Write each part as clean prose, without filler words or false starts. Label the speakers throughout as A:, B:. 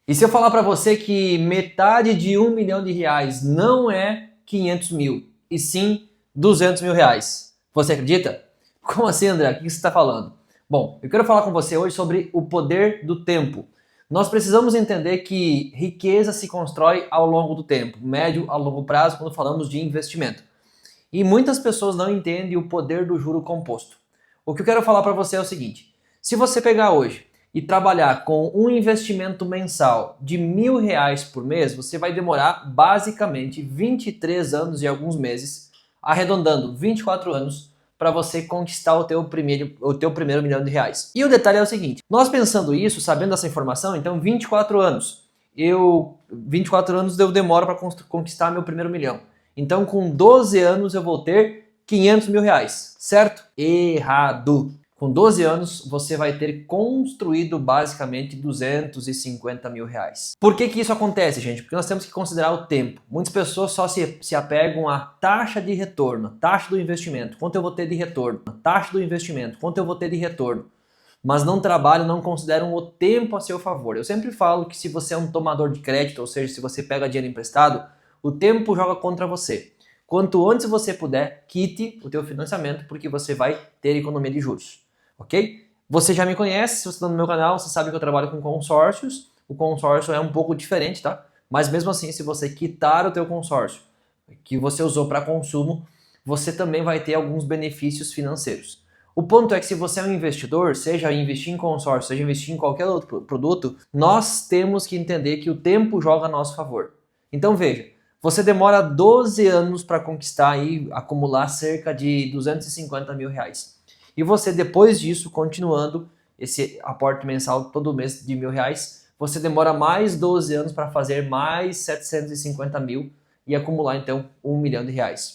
A: E se eu falar para você que metade de R$ 1 milhão não é 500 mil, e sim 200 mil reais, você acredita? Como assim, André? O que você está falando? Bom, eu quero falar com você hoje sobre o poder do tempo. Nós precisamos entender que riqueza se constrói ao longo do tempo, médio a longo prazo, quando falamos de investimento. E muitas pessoas não entendem o poder do juro composto. O que eu quero falar para você é o seguinte: se você pegar hoje e trabalhar com um investimento mensal de R$ 1.000 por mês, você vai demorar basicamente 23 anos e alguns meses, arredondando 24 anos, para você conquistar o teu primeiro R$ 1 milhão. E o detalhe é o seguinte: nós pensando isso, sabendo essa informação, então 24 anos, 24 anos eu demoro para conquistar meu primeiro milhão. Então, com 12 anos eu vou ter R$ 500 mil, certo? Errado. Com 12 anos, você vai ter construído basicamente R$ 250 mil. Por que isso acontece, gente? Porque nós temos que considerar o tempo. Muitas pessoas só se apegam à taxa de retorno, taxa do investimento, quanto eu vou ter de retorno, taxa do investimento, quanto eu vou ter de retorno. Mas não trabalham, não consideram o tempo a seu favor. Eu sempre falo que se você é um tomador de crédito, ou seja, se você pega dinheiro emprestado, o tempo joga contra você. Quanto antes você puder, quite o teu financiamento, porque você vai ter economia de juros, ok? Você já me conhece, se você está no meu canal, você sabe que eu trabalho com consórcios. O consórcio é um pouco diferente, tá? Mas mesmo assim, se você quitar o teu consórcio que você usou para consumo, você também vai ter alguns benefícios financeiros. O ponto é que se você é um investidor, seja investir em consórcio, seja investir em qualquer outro produto, nós temos que entender que o tempo joga a nosso favor. Então veja, você demora 12 anos para conquistar e acumular cerca de R$ 250 mil. E você, depois disso, continuando esse aporte mensal todo mês de R$ 1.000, você demora mais 12 anos para fazer mais 750 mil e acumular então R$ 1 milhão.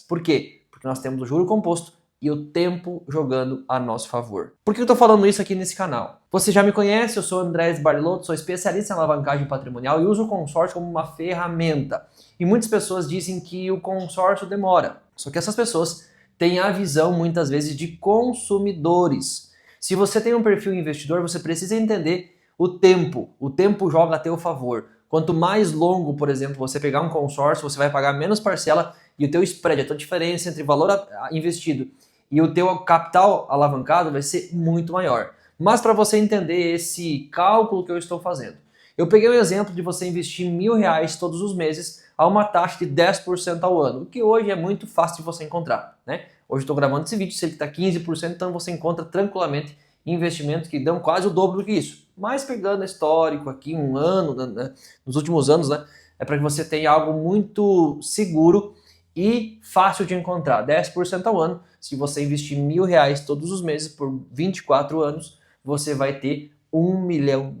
A: Por quê? Porque nós temos o juro composto e o tempo jogando a nosso favor. Por que eu estou falando isso aqui nesse canal? Você já me conhece, eu sou Andrés Barilotto, sou especialista em alavancagem patrimonial e uso o consórcio como uma ferramenta. E muitas pessoas dizem que o consórcio demora. Só que essas pessoas têm a visão, muitas vezes, de consumidores. Se você tem um perfil investidor, você precisa entender o tempo. O tempo joga a teu favor. Quanto mais longo, por exemplo, você pegar um consórcio, você vai pagar menos parcela e o teu spread, a tua diferença entre o valor investido e o teu capital alavancado vai ser muito maior. Mas para você entender esse cálculo que eu estou fazendo, eu peguei um exemplo de você investir R$ 1.000 todos os meses a uma taxa de 10% ao ano, o que hoje é muito fácil de você encontrar, né? Hoje eu estou gravando esse vídeo, se ele está 15%, então você encontra tranquilamente investimentos que dão quase o dobro do que isso. Mas pegando histórico aqui, um ano, né, nos últimos anos, né, é para que você tenha algo muito seguro e fácil de encontrar. 10% ao ano, se você investir R$ 1.000 todos os meses por 24 anos, você vai ter R$ 1 milhão.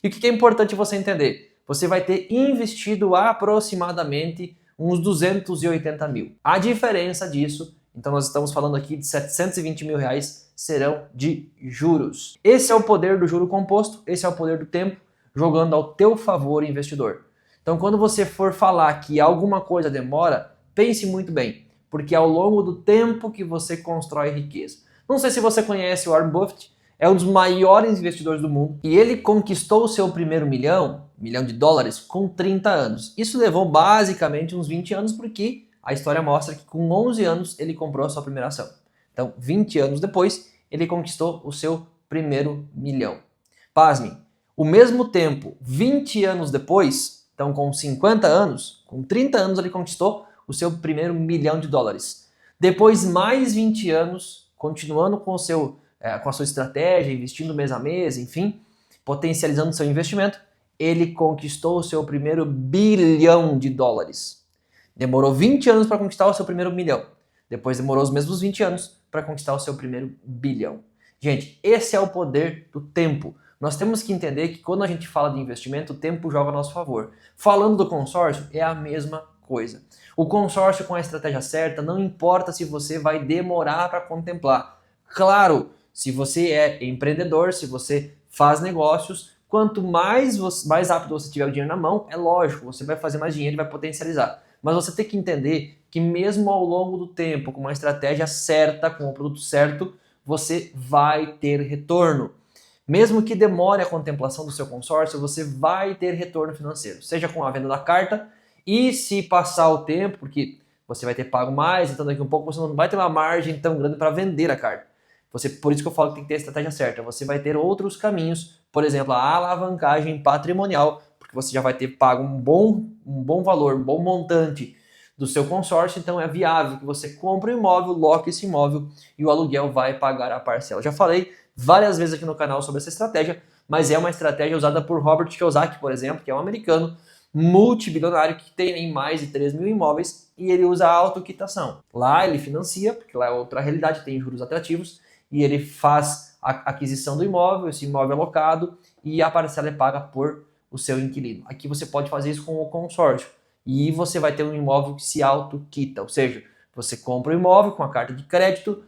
A: E o que é importante você entender? Você vai ter investido aproximadamente uns 280 mil. A diferença disso, então nós estamos falando aqui de R$ 720 mil, serão de juros. Esse é o poder do juro composto, esse é o poder do tempo, jogando ao teu favor, investidor. Então quando você for falar que alguma coisa demora, pense muito bem, porque é ao longo do tempo que você constrói riqueza. Não sei se você conhece o Warren Buffett, é um dos maiores investidores do mundo e ele conquistou o seu primeiro milhão de dólares com 30 anos. Isso levou basicamente uns 20 anos porque a história mostra que com 11 anos ele comprou a sua primeira ação. Então, 20 anos depois, ele conquistou o seu primeiro milhão. Pasmem, o mesmo tempo, 20 anos depois, então com 50 anos, com 30 anos ele conquistou o seu primeiro milhão de dólares. Depois, mais 20 anos, continuando com a sua estratégia, investindo mês a mês, enfim, potencializando seu investimento, ele conquistou o seu primeiro bilhão de dólares. Demorou 20 anos para conquistar o seu primeiro milhão. Depois demorou os mesmos 20 anos para conquistar o seu primeiro bilhão. Gente, esse é o poder do tempo. Nós temos que entender que quando a gente fala de investimento, o tempo joga a nosso favor. Falando do consórcio, é a mesma coisa. O consórcio com a estratégia certa, não importa se você vai demorar para contemplar. Claro, se você é empreendedor, se você faz negócios, quanto mais rápido você tiver o dinheiro na mão, é lógico, você vai fazer mais dinheiro e vai potencializar. Mas você tem que entender que mesmo ao longo do tempo, com uma estratégia certa, com o produto certo, você vai ter retorno. Mesmo que demore a contemplação do seu consórcio, você vai ter retorno financeiro, seja com a venda da carta e se passar o tempo, porque você vai ter pago mais, então daqui a um pouco você não vai ter uma margem tão grande para vender a carta. Por isso que eu falo que tem que ter a estratégia certa. Você vai ter outros caminhos, por exemplo, a alavancagem patrimonial, porque você já vai ter pago um bom valor, um bom montante do seu consórcio, então é viável que você compre um imóvel, loque esse imóvel e o aluguel vai pagar a parcela. Já falei várias vezes aqui no canal sobre essa estratégia, mas é uma estratégia usada por Robert Kiyosaki, por exemplo, que é um americano multibilionário que tem mais de 3 mil imóveis e ele usa a autoquitação. Lá ele financia, porque lá é outra realidade, tem juros atrativos, e ele faz a aquisição do imóvel, esse imóvel é locado e a parcela é paga por o seu inquilino. Aqui você pode fazer isso com o consórcio e você vai ter um imóvel que se autoquita, ou seja, você compra o imóvel com a carta de crédito,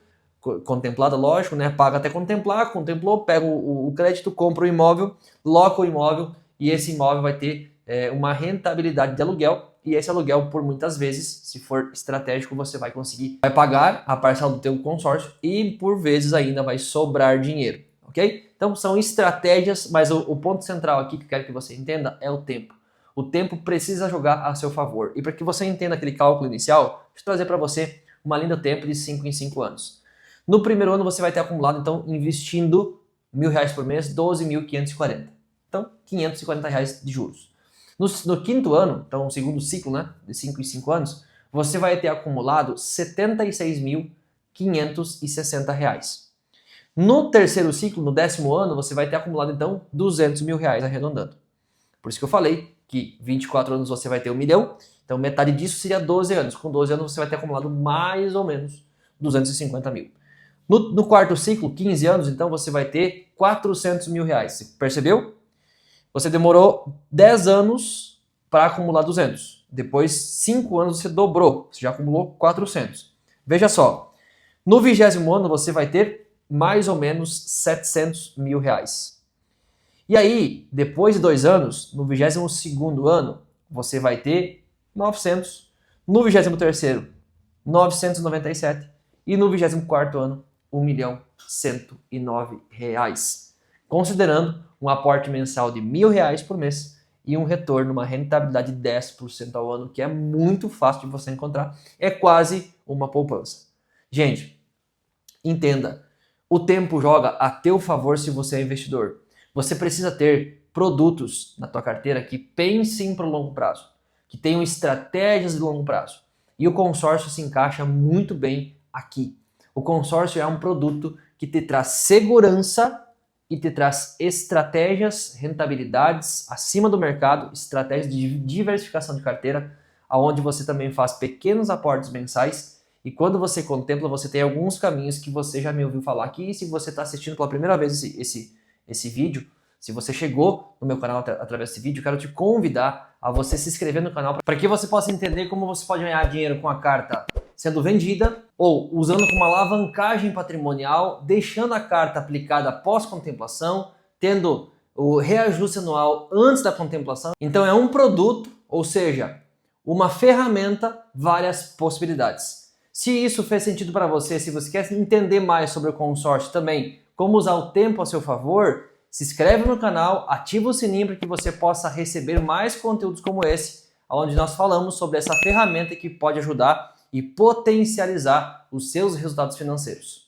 A: contemplada, lógico, né? Paga até contemplar, contemplou, pega o crédito, compra o imóvel, loca o imóvel e esse imóvel vai ter uma rentabilidade de aluguel e esse aluguel, por muitas vezes, se for estratégico, você vai conseguir, vai pagar a parcela do teu consórcio e por vezes ainda vai sobrar dinheiro, ok? Então são estratégias, mas o ponto central aqui que eu quero que você entenda é o tempo. O tempo precisa jogar a seu favor. E para que você entenda aquele cálculo inicial, deixa eu trazer para você uma linha do tempo de 5 em 5 anos. No primeiro ano você vai ter acumulado, então, investindo R$1.000 por mês, 12.540. Então, R$540 de juros. No quinto ano, então o segundo ciclo, né, de 5 em 5 anos, você vai ter acumulado R$76.560. No terceiro ciclo, no 10º ano, você vai ter acumulado então R$200 mil, arredondando. Por isso que eu falei que 24 anos você vai ter 1 milhão, então metade disso seria 12 anos. Com 12 anos você vai ter acumulado mais ou menos 250 mil. No quarto ciclo, 15 anos, então você vai ter 400 mil reais. Percebeu? Você demorou 10 anos para acumular 200. Depois, 5 anos você dobrou. Você já acumulou 400. Veja só, no 20º ano você vai ter mais ou menos 700 mil reais. E aí, depois de 2 anos, no 22º ano, você vai ter 900. No 23º, 997. E no 24º ano, R$1.109. Considerando um aporte mensal de R$1.000 por mês e um retorno, uma rentabilidade de 10% ao ano, que é muito fácil de você encontrar. É quase uma poupança. Gente, entenda, o tempo joga a teu favor se você é investidor. Você precisa ter produtos na tua carteira que pensem para o longo prazo, que tenham estratégias de longo prazo. E o consórcio se encaixa muito bem aqui. O consórcio é um produto que te traz segurança e te traz estratégias, rentabilidades acima do mercado, estratégias de diversificação de carteira, aonde você também faz pequenos aportes mensais e quando você contempla, você tem alguns caminhos que você já me ouviu falar aqui. E se você está assistindo pela primeira vez esse vídeo, se você chegou no meu canal através desse vídeo, eu quero te convidar a você se inscrever no canal para que você possa entender como você pode ganhar dinheiro com a carta sendo vendida ou usando como alavancagem patrimonial, deixando a carta aplicada após contemplação, tendo o reajuste anual antes da contemplação. Então é um produto, ou seja, uma ferramenta, várias possibilidades. Se isso fez sentido para você, se você quer entender mais sobre o consórcio também, como usar o tempo a seu favor, se inscreve no canal, ativa o sininho para que você possa receber mais conteúdos como esse, onde nós falamos sobre essa ferramenta que pode ajudar e potencializar os seus resultados financeiros.